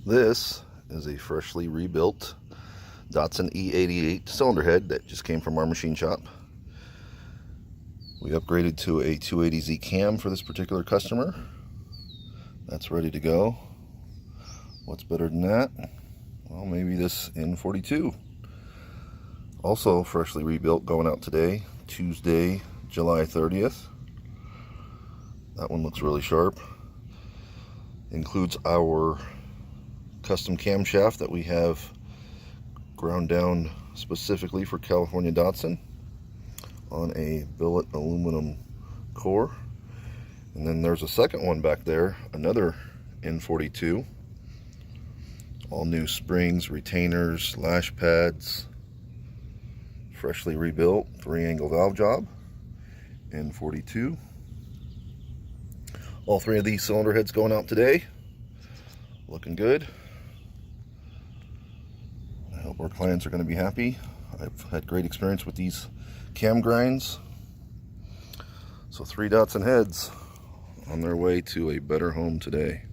This is a freshly rebuilt Datsun E88 cylinder head that just came from our machine shop. We upgraded to a 280Z cam for this particular customer. That's ready to go. What's better than that? Well, maybe this N42. Also freshly rebuilt, going out today, Tuesday, July 30th. That one looks really sharp. Includes our custom camshaft that we have ground down specifically for California Datsun on a billet aluminum core. And then there's a second one back there, another N42. All new springs, retainers, lash pads, freshly rebuilt 3-angle valve job, N42. All three of these cylinder heads going out today. Looking good. I hope our clients are going to be happy. I've had great experience with these cam grinds. So 3 Datsun heads on their way to a better home today.